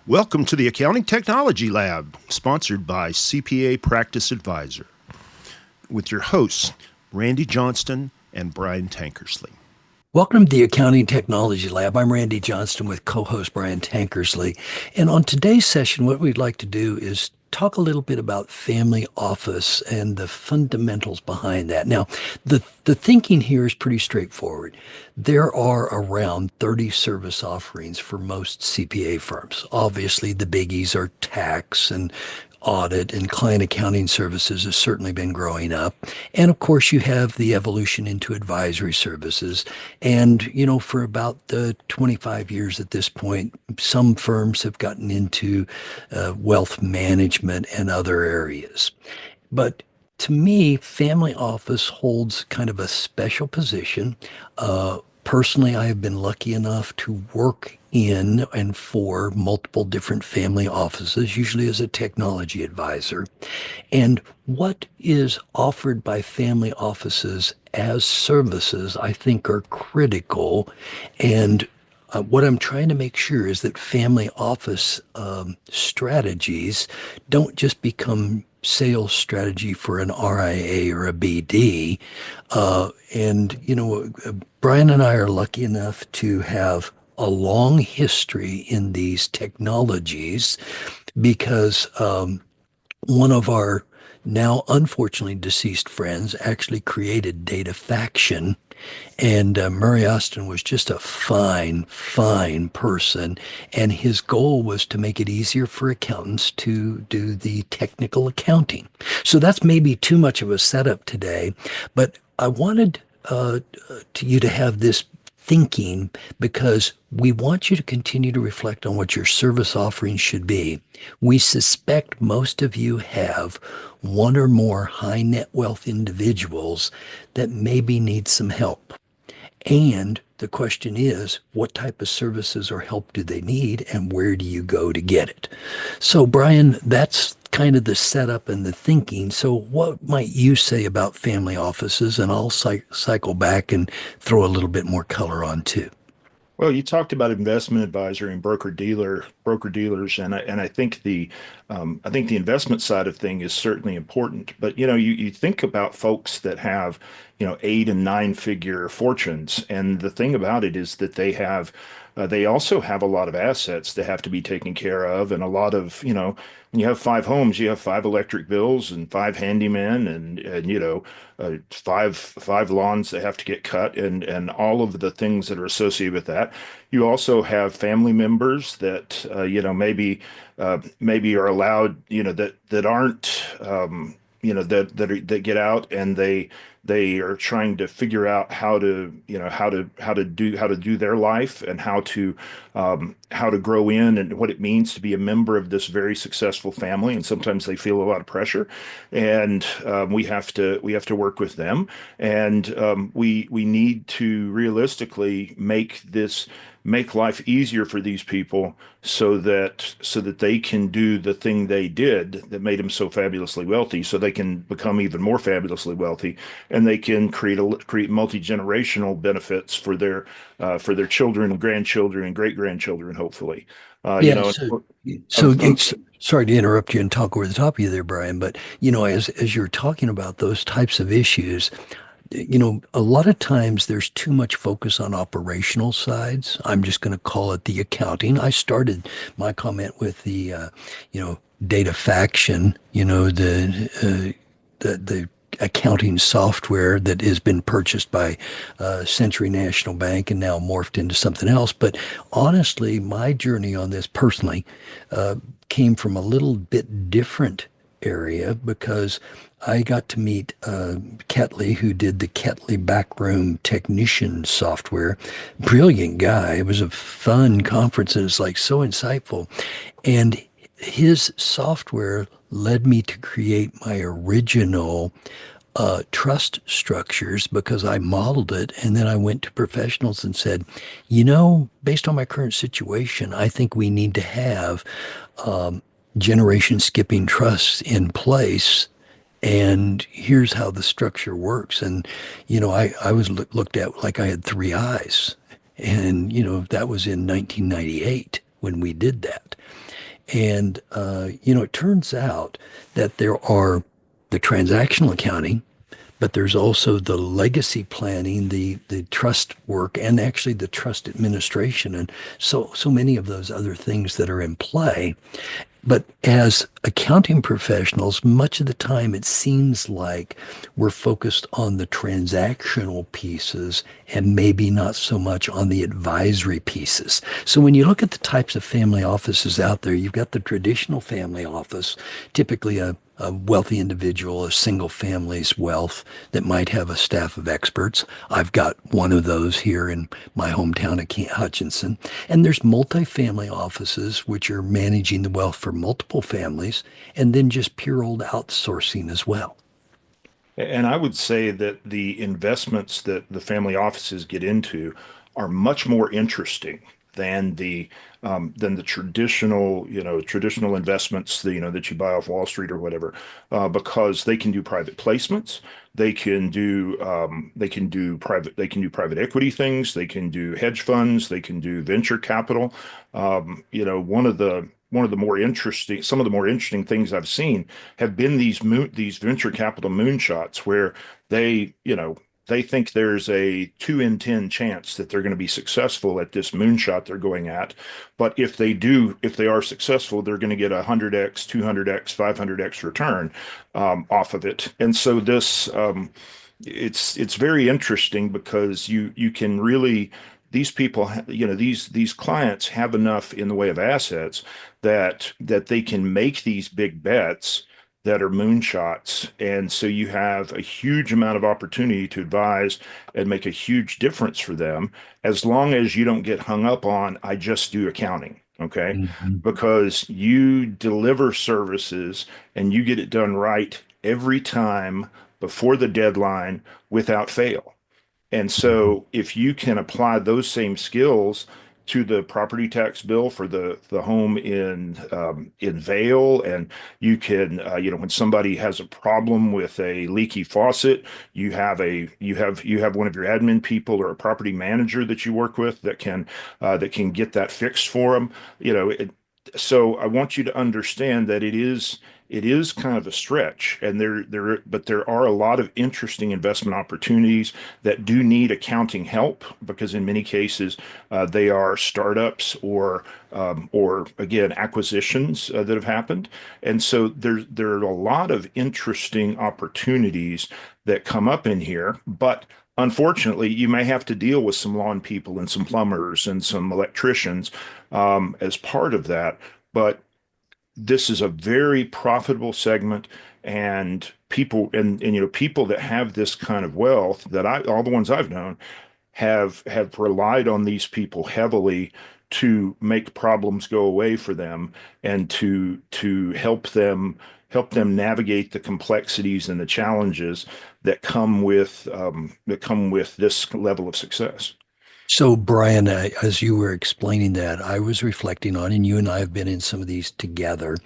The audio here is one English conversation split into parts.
Welcome to the Accounting Technology Lab, sponsored by CPA Practice Advisor, with your hosts, Randy Johnston and Brian Tankersley. Welcome to the Accounting Technology Lab. I'm Randy Johnston with co-host Brian Tankersley. And on today's session, what we'd like to do is talk a little bit about family office and the fundamentals behind that. Now, the thinking here is pretty straightforward. There are around 30 service offerings for most CPA firms. Obviously, the biggies are tax and audit and client accounting services has certainly been growing up. And of course, you have the evolution into advisory services. And, for about 25 years at this point, some firms have gotten into wealth management and other areas. But to me, family office holds kind of a special position. Personally, I have been lucky enough to work in and for multiple different family offices, usually as a technology advisor. And what is offered by family offices as services, I think, are critical. And what I'm trying to make sure is that family office strategies don't just become sales strategy for an RIA or a BD. Brian and I are lucky enough to have a long history in these technologies because one of our now unfortunately deceased friends actually created DataFaction. And Murray Austin was just a fine, fine person. And his goal was to make it easier for accountants to do the technical accounting. So that's maybe too much of a setup today, but I wanted you to have this thinking because we want you to continue to reflect on what your service offerings should be. We suspect most of you have one or more high net wealth individuals that maybe need some help. And the question is, what type of services or help do they need and where do you go to get it? So, Brian, that's kind of the setup and the thinking. So what might you say about family offices? And I'll cycle back and throw a little bit more color on too. Well, you talked about investment advisory and broker dealers, and I think the investment side of thing is certainly important. But you think about folks that have 8 and 9 figure fortunes, and the thing about it is that they also have a lot of assets that have to be taken care of, and a lot of when you have 5 homes, you have 5 electric bills and 5 handymen, and five lawns that have to get cut, and all of the things that are associated with that. You also have family members that maybe are allowed, that aren't that get out, and they are trying to figure out how to do their life, and how to grow in, and what it means to be a member of this very successful family. And sometimes they feel a lot of pressure, and we have to work with them, and we need to realistically make life easier for these people, so that they can do the thing they did that made them so fabulously wealthy, so they can become even more fabulously wealthy, and they can create multi-generational benefits for their children and grandchildren and great grandchildren, hopefully. Yeah, sorry to interrupt you and talk over the top of you there, Brian, but as you're talking about those types of issues, a lot of times there's too much focus on operational sides. I'm just going to call it the accounting. I started my comment with the, DataFaction, the accounting software that has been purchased by Century National Bank and now morphed into something else. But honestly, my journey on this personally came from a little bit different area because I got to meet Ketley, who did the Ketley Backroom Technician software. Brilliant guy. It was a fun conference and it's like so insightful. And his software led me to create my original trust structures because I modeled it. And then I went to professionals and said, based on my current situation, I think we need to have generation skipping trusts in place. And here's how the structure works. And, I was looked at like I had 3 eyes. And, that was in 1998 when we did that. And, it turns out that there are the transactional accounting, but there's also the legacy planning, the trust work, and actually the trust administration, and so many of those other things that are in play. But as accounting professionals, much of the time it seems like we're focused on the transactional pieces and maybe not so much on the advisory pieces. So when you look at the types of family offices out there, you've got the traditional family office, typically a wealthy individual, a single family's wealth that might have a staff of experts. I've got one of those here in my hometown of Hutchinson. And there's multifamily offices, which are managing the wealth for multiple families, and then just pure old outsourcing as well. And I would say that the investments that the family offices get into are much more interesting than the traditional, traditional investments that, that you buy off Wall Street or whatever, because they can do private placements, they can do private equity things, they can do hedge funds, they can do venture capital. One of the more interesting, some of the more interesting things I've seen have been these venture capital moonshots where they, they think there's a 2 in 10 chance that they're going to be successful at this moonshot they're going at. But if they are successful, they're going to get 100x, 200x, 500x return off of it. And so it's very interesting because you can really these people, these clients have enough in the way of assets that they can make these big bets that are moonshots. And so you have a huge amount of opportunity to advise and make a huge difference for them as long as you don't get hung up on, I just do accounting. Okay. Mhm. Because you deliver services and you get it done right every time before the deadline without fail. And Mhm. so if you can apply those same skills to the property tax bill for the home in Vale, and you can when somebody has a problem with a leaky faucet, you have one of your admin people or a property manager that you work with that can get that fixed for them. So I want you to understand that it is kind of a stretch, and but there are a lot of interesting investment opportunities that do need accounting help because in many cases they are startups or again acquisitions that have happened, and so there are a lot of interesting opportunities that come up in here, but unfortunately, you may have to deal with some lawn people and some plumbers and some electricians as part of that. But this is a very profitable segment, and people that have this kind of wealth that all the ones I've known have relied on these people heavily to make problems go away for them and to help them navigate the complexities and the challenges that come with this level of success. So, Brian, as you were explaining that, I was reflecting on, and you and I have been in some of these together,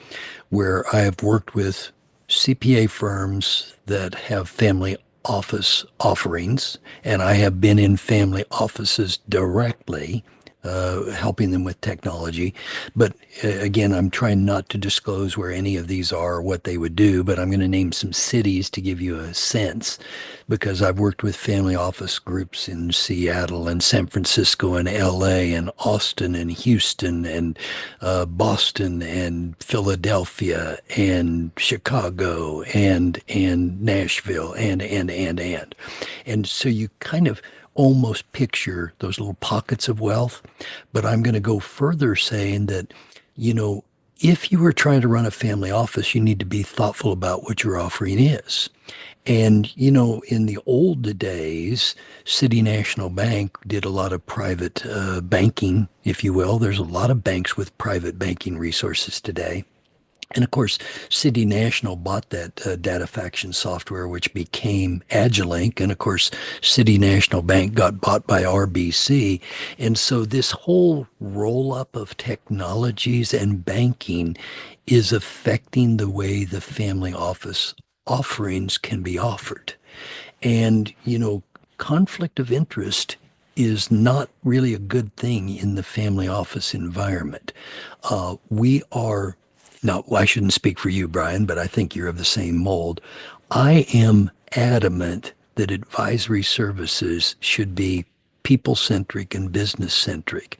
where I have worked with CPA firms that have family office offerings, and I have been in family offices directly, helping them with technology. But again, I'm trying not to disclose where any of these are or what they would do, but I'm going to name some cities to give you a sense because I've worked with family office groups in Seattle and San Francisco and LA and Austin and Houston and Boston and Philadelphia and Chicago and Nashville and so you kind of almost picture those little pockets of wealth. But I'm going to go further saying that, you know, if you are trying to run a family office, you need to be thoughtful about what your offering is. And, in the old days, City National Bank did a lot of private banking, if you will. There's a lot of banks with private banking resources today. And of course, City National bought that data faction software, which became Agilink. And of course, City National Bank got bought by RBC. And so this whole roll up of technologies and banking is affecting the way the family office offerings can be offered. And, conflict of interest is not really a good thing in the family office environment. We are, now, I shouldn't speak for you, Brian, but I think you're of the same mold. I am adamant that advisory services should be people centric and business centric,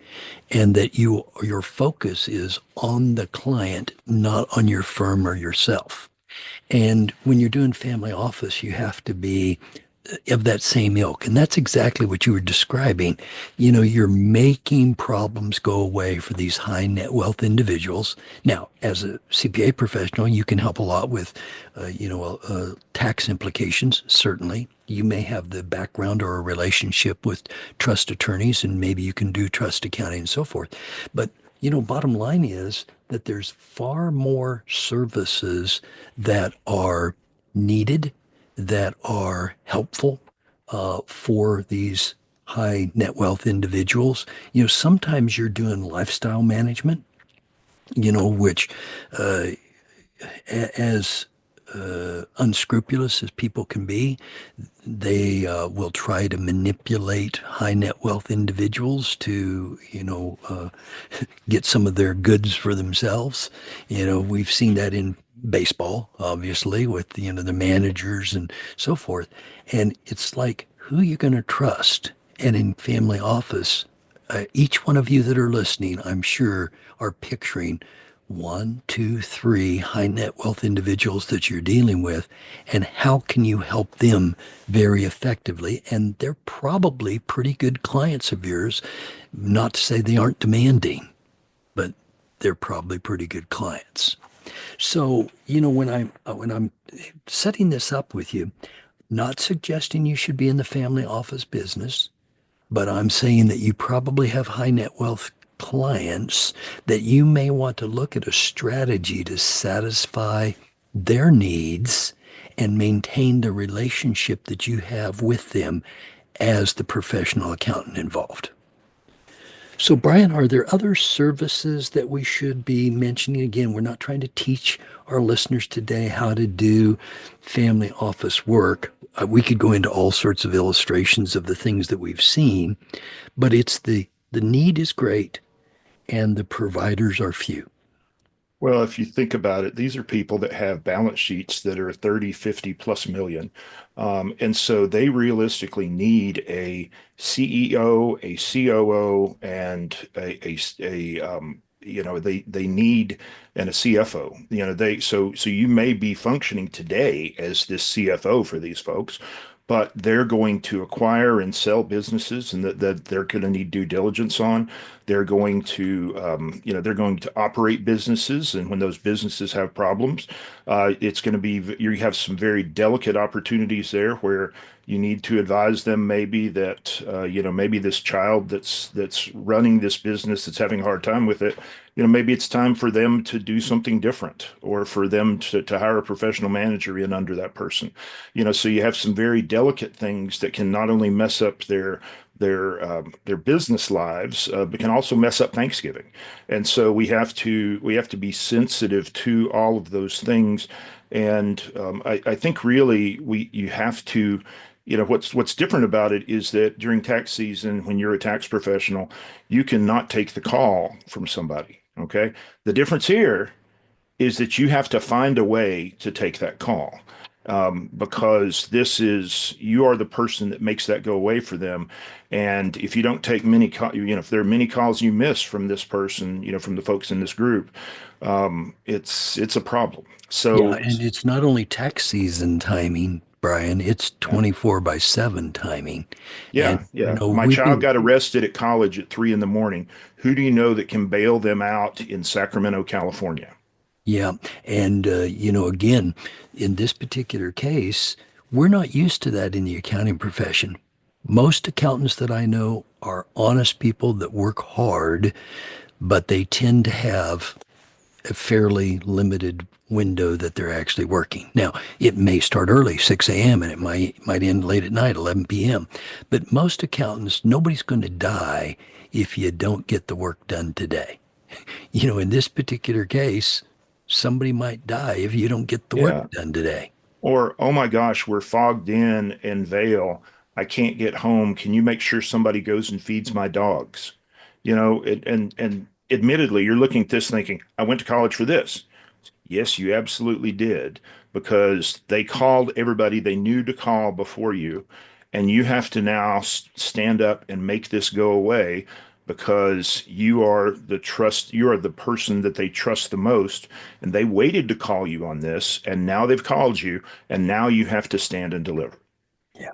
and that your focus is on the client, not on your firm or yourself. And when you're doing family office, you have to be of that same ilk. And that's exactly what you were describing. You're making problems go away for these high net wealth individuals. Now, as a CPA professional, you can help a lot with, tax implications, certainly. You may have the background or a relationship with trust attorneys, and maybe you can do trust accounting and so forth. But bottom line is that there's far more services that are needed, that are helpful for these high net wealth individuals. Sometimes you're doing lifestyle management, which uh, as unscrupulous as people can be, they will try to manipulate high net wealth individuals to, get some of their goods for themselves. We've seen that in baseball, obviously, with the managers and so forth. And it's like, who you going to trust? And in family office, each one of you that are listening, I'm sure, are picturing one, two, three high net wealth individuals that you're dealing with, and how can you help them very effectively? And they're probably pretty good clients of yours. Not to say they aren't demanding, but they're probably pretty good clients. So, when I'm setting this up with you, not suggesting you should be in the family office business, but I'm saying that you probably have high net wealth clients that you may want to look at a strategy to satisfy their needs and maintain the relationship that you have with them as the professional accountant involved. So, Brian, are there other services that we should be mentioning? Again, we're not trying to teach our listeners today how to do family office work. We could go into all sorts of illustrations of the things that we've seen, but it's the need is great and the providers are few. Well, if you think about it, these are people that have balance sheets that are 30, 50 plus million. And so they realistically need a CEO, a COO, and they need and a CFO. So you may be functioning today as this CFO for these folks, but they're going to acquire and sell businesses, and that they're going to need due diligence on. They're going to, they're going to operate businesses, and when those businesses have problems, it's going to be you have some very delicate opportunities there where you need to advise them maybe that maybe this child that's running this business that's having a hard time with it, maybe it's time for them to do something different, or for them to hire a professional manager in under that person. So you have some very delicate things that can not only mess up their business lives, but can also mess up Thanksgiving. And so we have to be sensitive to all of those things. And I think really you have to. What's different about it is that during tax season, when you're a tax professional, you cannot take the call from somebody. Okay. The difference here is that you have to find a way to take that call, because you are the person that makes that go away for them. And if you don't take if there are many calls you miss from this person, from the folks in this group, it's a problem. Yeah, So and it's not only tax season timing, Brian, it's yeah, 24 by 7 timing. And, yeah, yeah. My we've child been, got arrested at college at 3 in the morning. Who do you know that can bail them out in Sacramento, California? yeah. And, again, in this particular case, we're not used to that in the accounting profession. Most accountants that I know are honest people that work hard, but they tend to have a fairly limited window that they're actually working. Now, it may start early, 6 a.m., and it might end late at night, 11 p.m. But most accountants, nobody's going to die if you don't get the work done today. In this particular case, somebody might die if you don't get the work Yeah. done today. Or, oh my gosh, we're fogged in Vail. I can't get home. Can you make sure somebody goes and feeds my dogs? And admittedly, you're looking at this thinking, I went to college for this. Yes, you absolutely did, because they called everybody they knew to call before you, and you have to now stand up and make this go away because you are the person that they trust the most, and they waited to call you on this, and now they've called you, and now you have to stand and deliver. Yeah.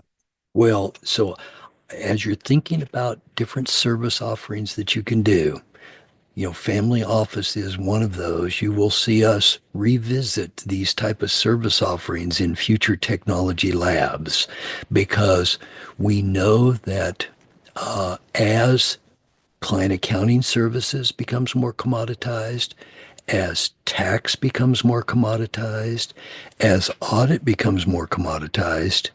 Well, so as you're thinking about different service offerings that you can do, family office is one of those. You will see us revisit these type of service offerings in future technology labs because we know that as client accounting services becomes more commoditized, as tax becomes more commoditized, as audit becomes more commoditized,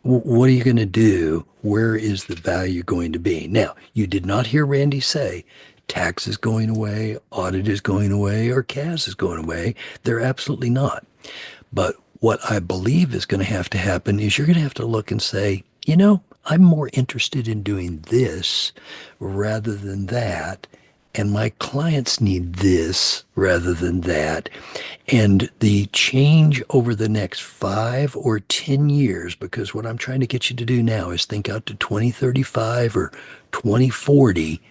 what are you going to do? Where is the value going to be? Now, you did not hear Randy say tax is going away, audit is going away, or CAS is going away. They're absolutely not. But what I believe is going to happen is you're going to have to look and say, I'm more interested in doing this rather than that. And my clients need this rather than that. And the change over the next 5 or 10 years, because what I'm trying to get you to do now is think out to 2035 or 2040.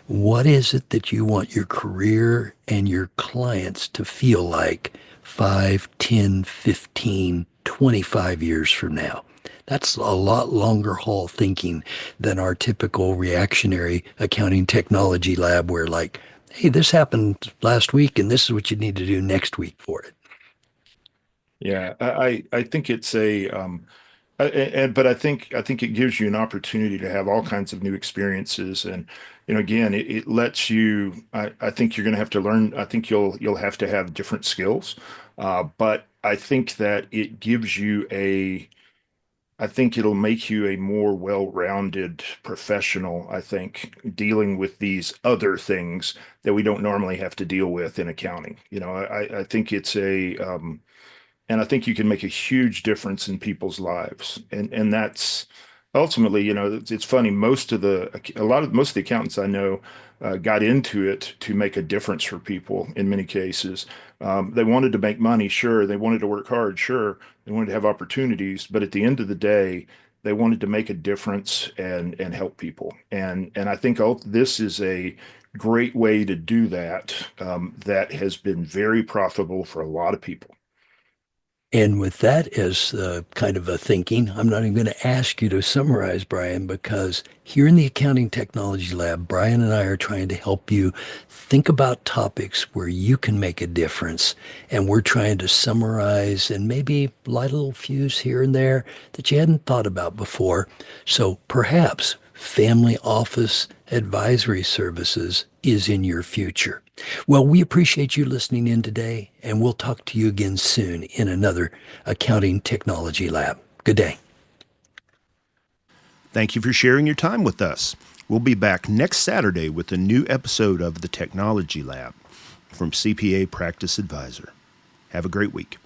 What is it that you want your career and your clients to feel like 5, 10, 15, 25 years from now? That's a lot longer haul thinking than our typical reactionary accounting technology lab where like, hey, this happened last week and this is what you need to do next week for it. Yeah, I think it's but I think it gives you an opportunity to have all kinds of new experiences, and again, it lets you. I think you're going to have to learn. I think you'll have to have different skills, but I think that it gives you a. I think it'll make you a more well-rounded professional, I think, dealing with these other things that we don't normally have to deal with in accounting. I think it's and I think you can make a huge difference in people's lives. And that's ultimately, it's funny. Most of the accountants I know got into it to make a difference for people in many cases. They wanted to make money, sure. They wanted to work hard, sure. They wanted to have opportunities, but at the end of the day, they wanted to make a difference and help people. And I think this is a great way to do that. That has been very profitable for a lot of people. And with that as kind of a thinking, I'm not even going to ask you to summarize, Brian, because here in the Accounting Technology Lab, Brian and I are trying to help you think about topics where you can make a difference. And we're trying to summarize and maybe light a little fuse here and there that you hadn't thought about before. So perhaps family office advisory services is in your future. Well, we appreciate you listening in today, and we'll talk to you again soon in another Accounting Technology Lab. Good day. Thank you for sharing your time with us. We'll be back next Saturday with a new episode of the Technology Lab from CPA Practice Advisor. Have a great week.